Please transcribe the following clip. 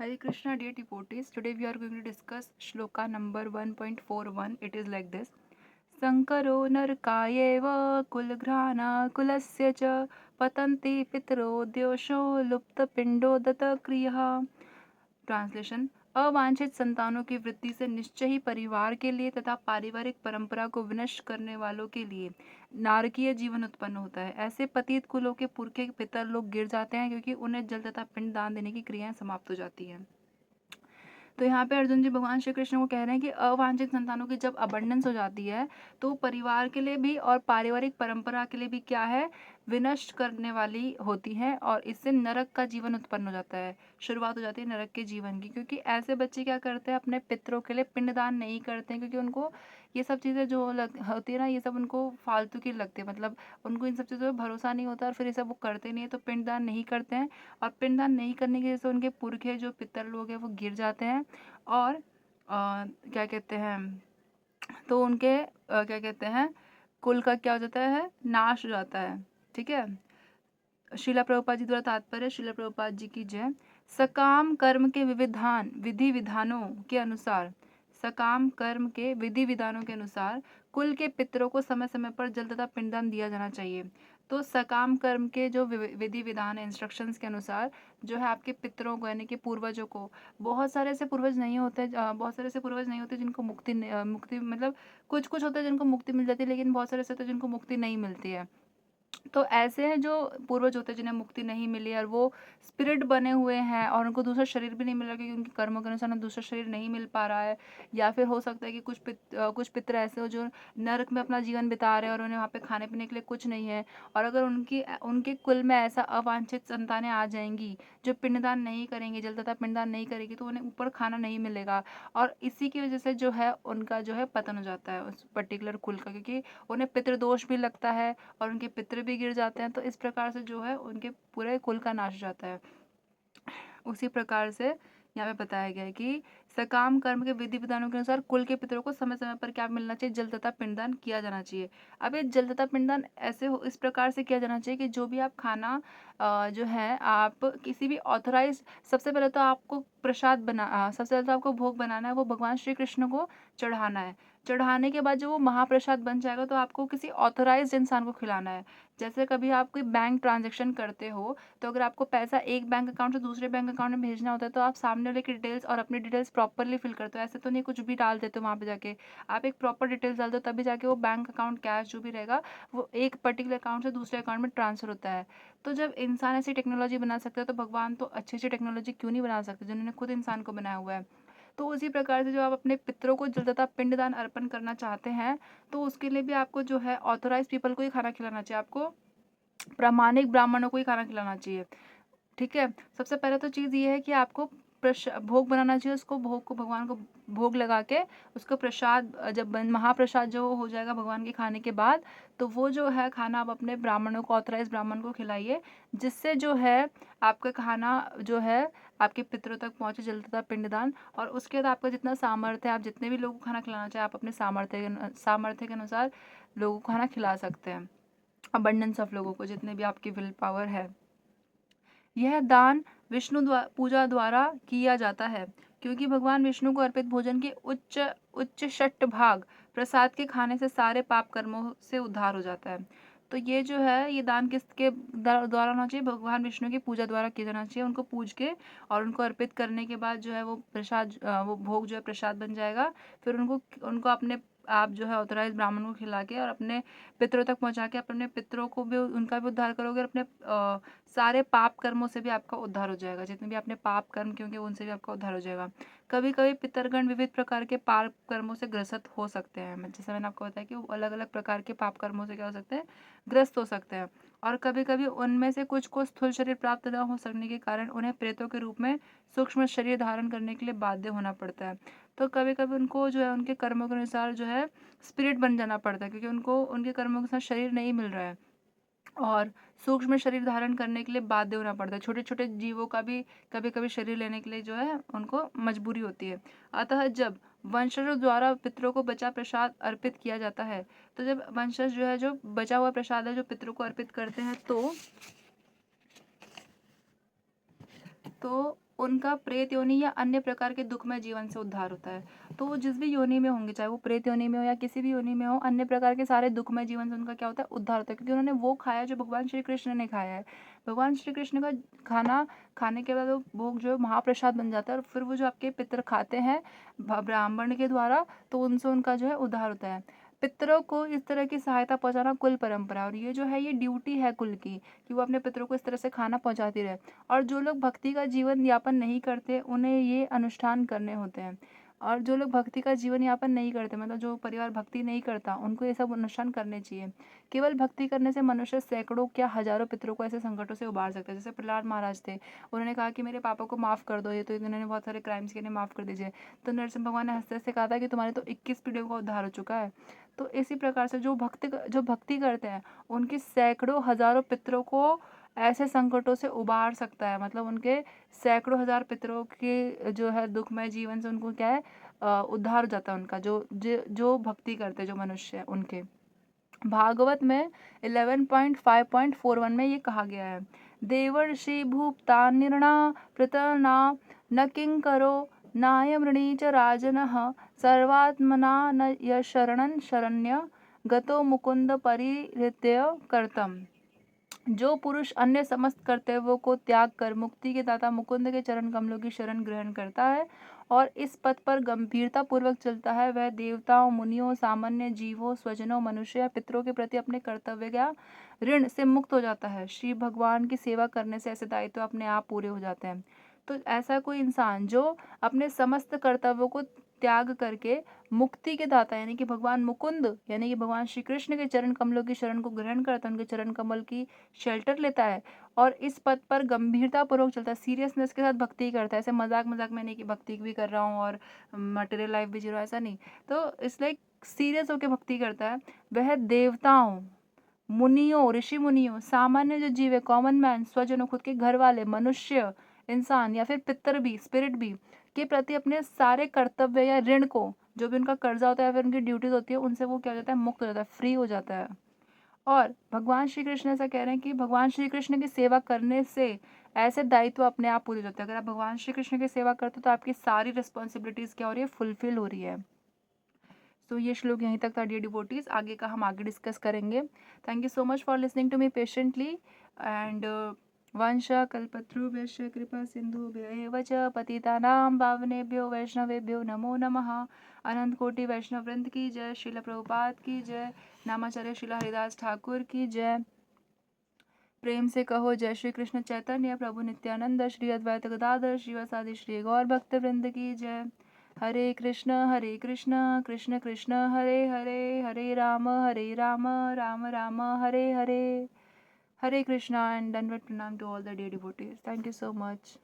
Hare Krishna, dear devotees. Today we are going to discuss shloka number 1.41. It is like this. Sankaro narkayeva kulgrana kulasya cha patanti pitro dyosho lupta pindo data kriya. Translation. अवांछित संतानों की वृद्धि से निश्चय ही परिवार के लिए तथा पारिवारिक परंपरा को विनष्ट करने वालों के लिए नारकीय जीवन उत्पन्न होता है। ऐसे पतित कुलों के पुरखे पितर लोग गिर जाते हैं क्योंकि उन्हें जल तथा पिंड दान देने की क्रियाएं समाप्त हो जाती हैं। तो यहाँ पे अर्जुन जी भगवान श्री कृष्ण को कह रहे हैं कि अवांछित संतानों की जब अबंडेंस हो जाती है तो परिवार के लिए भी और पारिवारिक परंपरा के लिए भी क्या है, विनष्ट करने वाली होती है और इससे नरक का जीवन उत्पन्न हो जाता है, शुरुआत हो जाती है नरक के जीवन की। क्योंकि ऐसे बच्चे क्या करते हैं, अपने पितरों के लिए पिंडदान नहीं करते हैं क्योंकि उनको ये सब चीज़ें जो होती है ना, ये सब उनको फालतू की लगती है। मतलब उनको इन सब चीज़ों पर भरोसा नहीं होता और फिर ये सब वो करते नहीं है, तो पिंडदान नहीं करते हैं। और पिंडदान नहीं करने की वजह से उनके पुरखे जो पितर लोग हैं वो गिर जाते हैं और क्या कहते हैं, तो उनके क्या कहते हैं, कुल का क्या हो जाता है, नाश हो जाता है। ठीक है। शिला प्रभुपाद जी द्वारा तात्पर्य, शिला प्रभुपाद जी की जय। सकाम कर्म के विधि विधानों के अनुसार, सकाम कर्म के विधि विधानों के अनुसार कुल के पितरों को समय समय पर जल तथा पिंडदान दिया जाना चाहिए। तो सकाम कर्म के जो विधि विधान है, इंस्ट्रक्शंस के अनुसार जो है आपके पितरों को यानी कि पूर्वजों को, बहुत सारे ऐसे पूर्वज नहीं होते, बहुत सारे ऐसे पूर्वज नहीं होते जिनको मुक्ति मतलब कुछ कुछ होते हैं जिनको मुक्ति मिल जाती है, लेकिन बहुत सारे ऐसे होते हैं जिनको मुक्ति नहीं मिलती है। तो ऐसे हैं जो पूर्वज होते हैं जिन्हें मुक्ति नहीं मिली और वो स्पिरिट बने हुए हैं और उनको दूसरा शरीर भी नहीं मिल रहा क्योंकि उनके कर्मों के अनुसार उन्हें दूसरा शरीर नहीं मिल पा रहा है। या फिर हो सकता है कि कुछ पितर ऐसे हो जो नरक में अपना जीवन बिता रहे हैं और उन्हें वहाँ पे खाने पीने के लिए कुछ नहीं है। और अगर उनके कुल में ऐसा अवांछित संतानें आ जाएंगी जो पिंडदान नहीं करेंगी, जल तथा पिंडदान नहीं करेगी, तो उन्हें ऊपर खाना नहीं मिलेगा और इसी की वजह से जो है उनका जो है पतन हो जाता है उस पर्टिकुलर कुल का, क्योंकि उन्हें पितृदोष भी लगता है और उनके पितृ भी गिर जाते हैं। तो इस प्रकार से जो है उनके पूरे कुल का नाश हो जाता है। उसी प्रकार से यहाँ पे बताया गया है कि सकाम कर्म के विधि विधानों के अनुसार कुल के पितरों को समय समय पर क्या मिलना चाहिए, जल तथा पिंडदान किया जाना चाहिए। अब ये जल तथा पिंडदान ऐसे हो इस प्रकार से किया जाना चाहिए कि जो भी आप खाना जो है आप किसी भी ऑथराइज, सबसे पहले तो आपको सबसे पहले तो आपको भोग बनाना है, वो भगवान श्री कृष्ण को चढ़ाना है। चढ़ाने के बाद जो वो महाप्रसाद बन जाएगा तो आपको किसी ऑथराइज्ड इंसान को खिलाना है। जैसे कभी आप कोई बैंक ट्रांजेक्शन करते हो, तो अगर आपको पैसा एक बैंक अकाउंट से दूसरे बैंक अकाउंट में भेजना होता है तो आप सामने वाले की डिटेल्स और अपनी डिटेल्स प्रॉपरली फिल करते हो। ऐसे तो नहीं कुछ भी डाल देते हो वहाँ पे जाके, आप एक प्रॉपर डिटेल्स डाल दो तभी जाके वो बैंक अकाउंट कैश जो भी रहेगा वो एक पर्टिकुलर अकाउंट से दूसरे अकाउंट में ट्रांसफर होता है। तो जब इंसान ऐसी टेक्नोलॉजी बना सकता है तो भगवान तो अच्छी अच्छी टेक्नोलॉजी क्यों नहीं बना सकते जिन्होंने खुद इंसान को बनाया हुआ है। तो उसी प्रकार से जो आप अपने पितरों को जल तथा पिंडदान अर्पण करना चाहते हैं तो उसके लिए भी आपको जो है ऑथोराइज पीपल को ही खाना खिलाना चाहिए, आपको प्रामाणिक ब्राह्मणों को ही खाना खिलाना चाहिए। ठीक है। सबसे पहले तो चीज़ ये है कि आपको भोग बनाना चाहिए, उसको भोग को भगवान को भोग लगा के उसको प्रसाद महाप्रसाद जो हो जाएगा भगवान के खाने के बाद, तो वो जो है खाना आप अपने ब्राह्मणों को, ऑथराइज ब्राह्मण को खिलाइए, जिससे जो है आपका खाना जो है आपके पितरों तक पहुँचे, जल तथा पिंडदान। और उसके बाद आपका जितना सामर्थ्य है, आप जितने भी लोगों को खाना खिलाना चाहें आप अपने सामर्थ्य के अनुसार लोगों को खाना खिला सकते हैं, अबंडेंस ऑफ लोगों को, जितने भी आपकी विल पावर है। यह दान विष्णु पूजा द्वारा किया जाता है क्योंकि भगवान विष्णु को अर्पित भोजन के उच्च उच्च षट भाग प्रसाद के खाने से सारे पाप कर्मों से उद्धार हो जाता है। तो ये जो है ये दान किसके द्वारा होना चाहिए, भगवान विष्णु की पूजा द्वारा किया जाना चाहिए। उनको पूज के और उनको अर्पित करने के बाद जो है वो प्रसाद वो भोग जो है प्रसाद बन जाएगा। फिर उनको उनको अपने आप जो है ऑथराइज ब्राह्मण को खिला के और अपने पितरों तक पहुंचा के अपने पितरों को भी, उनका भी उद्धार करोगे और अपने सारे पाप कर्मों से भी आपका उद्धार हो जाएगा, जितने भी आपने पाप कर्म क्योंकि उनसे भी आपका उद्धार हो जाएगा। कभी कभी पितरगण विविध प्रकार के पाप कर्मों से ग्रसित हो सकते हैं, जैसे मैंने आपको बताया कि वो अलग अलग प्रकार के पाप कर्मों से क्या हो सकते हैं, ग्रस्त हो सकते हैं। और कभी कभी उनमें से कुछ को स्थूल शरीर प्राप्त न हो सकने के कारण उन्हें प्रेतों के रूप में सूक्ष्म शरीर धारण करने के लिए बाध्य होना पड़ता है। तो कभी कभी उनको जो है उनके कर्मों के अनुसार जो है स्पिरिट बन जाना पड़ता है क्योंकि उनको उनके कर्मों के साथ शरीर नहीं मिल रहा है और सूक्ष्म शरीर धारण करने के लिए बाध्य होना पड़ता है। छोटे छोटे जीवों का भी कभी कभी शरीर लेने के लिए जो है उनको मजबूरी होती है। अतः जब वंशजों द्वारा पितरों को बचा प्रसाद अर्पित किया जाता है, तो जब वंशज जो है जो बचा हुआ प्रसाद है जो पितरों को अर्पित करते हैं तो उनका प्रेत योनि या अन्य प्रकार के दुखमय जीवन से उद्धार होता है। तो वो जिस भी योनि में होंगे, चाहे वो प्रेत योनि में हो या किसी भी योनि में हो, अन्य प्रकार के सारे दुखमय जीवन से उनका क्या होता है, उद्धार होता है, क्योंकि उन्होंने वो खाया जो भगवान श्री कृष्ण ने खाया है। भगवान श्री कृष्ण का खाना खाने के बाद वो भोग जो है महाप्रसाद बन जाता है, और फिर वो जो आपके पितर खाते हैं ब्राह्मण के द्वारा, तो उनसे उनका जो है उद्धार होता है। पितरों को इस तरह की सहायता पहुंचाना कुल परंपरा, और ये जो है ये ड्यूटी है कुल की, कि वो अपने पितरों को इस तरह से खाना पहुंचाती रहे। और जो लोग भक्ति का जीवन यापन नहीं करते, उन्हें ये अनुष्ठान करने होते हैं। और जो लोग भक्ति का जीवन यापन नहीं करते, मतलब जो परिवार भक्ति नहीं करता, उनको ये सब अनुष्ठान करने चाहिए। केवल भक्ति करने से मनुष्य सैकड़ों क्या हजारों पितरों को ऐसे संकटों से उबार सकता है। जैसे प्रहलाद महाराज थे, उन्होंने कहा कि मेरे पापा को माफ़ कर दो, ये तो इन्होंने बहुत सारे क्राइम्स किए, माफ़ कर दीजिए। तो नरसिंह भगवान ने हंसते हंसते कहा था कि तुम्हारे तो 21 पीढ़ियों का उद्धार हो चुका है। तो इसी प्रकार से जो भक्ति करते हैं, उनके सैकड़ों हजारों पितरों को ऐसे संकटों से उबार सकता है। मतलब उनके सैकड़ों हजार पितरों के जो है दुखमय जीवन से उनको क्या है, उद्धार हो जाता है उनका, जो भक्ति करते जो मनुष्य है उनके। भागवत में 11.5.41 में ये कहा गया है, देवर्षि भूपता निर्णा पृतना न किंकरो नायमृणी च राजनः सर्वात्मना न यशरणं शरण्य गतो मुकुंद परिहृत्य कर्तम। जो पुरुष अन्य समस्त कर्तव्यों को त्याग कर मुक्ति के दाता मुकुंद के चरण कमलों की शरण ग्रहण करता है और इस पथ पर गंभीरता पूर्वक चलता है, वह देवताओं, मुनियों, सामान्य जीवों, स्वजनों, मनुष्य या पितरों के प्रति अपने कर्तव्य या ऋण से मुक्त हो जाता है। श्री भगवान की सेवा करने से ऐसे दायित्व अपने आप पूरे हो जाते हैं। तो ऐसा कोई इंसान जो अपने समस्त कर्तव्यों को त्याग करके मुक्ति के दाता यानी कि भगवान मुकुंद यानी कि भगवान श्री कृष्ण के चरण कमलों की शरण को ग्रहण करता है, उनके चरण कमल की शेल्टर लेता है और इस पद पर गंभीरता पूर्वक चलता है, सीरियसनेस के साथ भक्ति करता है। ऐसे मजाक मजाक में नहीं कि भक्ति भी कर रहा हूँ और मटेरियल लाइफ भी जी रहा हूँ, ऐसा नहीं। तो इसलिए सीरियस होकर भक्ति करता है। वह देवताओं, मुनियों, ऋषि मुनियों, सामान्य जो जीव है, कॉमन मैन, स्वजनों, खुद के घर वाले, मनुष्य, इंसान या फिर पितर भी, स्पिरिट भी के प्रति अपने सारे कर्तव्य या ऋण को, जो भी उनका कर्जा होता है या फिर उनकी ड्यूटीज होती है, उनसे वो क्या हो जाता है, मुक्त हो जाता है, फ्री हो जाता है। और भगवान श्री कृष्ण ऐसा कह रहे हैं कि भगवान श्री कृष्ण की सेवा करने से ऐसे दायित्व अपने आप पूरे होते हैं। अगर आप भगवान श्री कृष्ण की सेवा करते हो तो आपकी सारी रिस्पॉन्सिबिलिटीज क्या हो रही है, फुलफिल हो रही है। सो ये श्लोक यहीं तक था डियर डिवोटीज, आगे का हम आगे डिस्कस करेंगे। Thank you so much for listening to me patiently and वंश कल्पतरुभ्यश्च कृपा सिंधुभ्यैव च पतितानां पावनेभ्यो वैष्णवेभ्यो नमो नमः। अनंत कोटि वैष्णव वृंद की जय, श्रील प्रभुपाद की जय, नामाचार्य श्रील हरिदास ठाकुर की जय। प्रेम से कहो जय श्री कृष्ण चैतन्य प्रभु नित्यानंद, श्री अद्वैत गदाधर श्रीवासादि श्री गौर भक्त वृंद की जय। हरे कृष्ण कृष्ण कृष्ण हरे हरे, हरे राम राम राम हरे हरे। हरे कृष्णा एंड दंडवत प्रणाम to all the dear devotees. Thank you so much.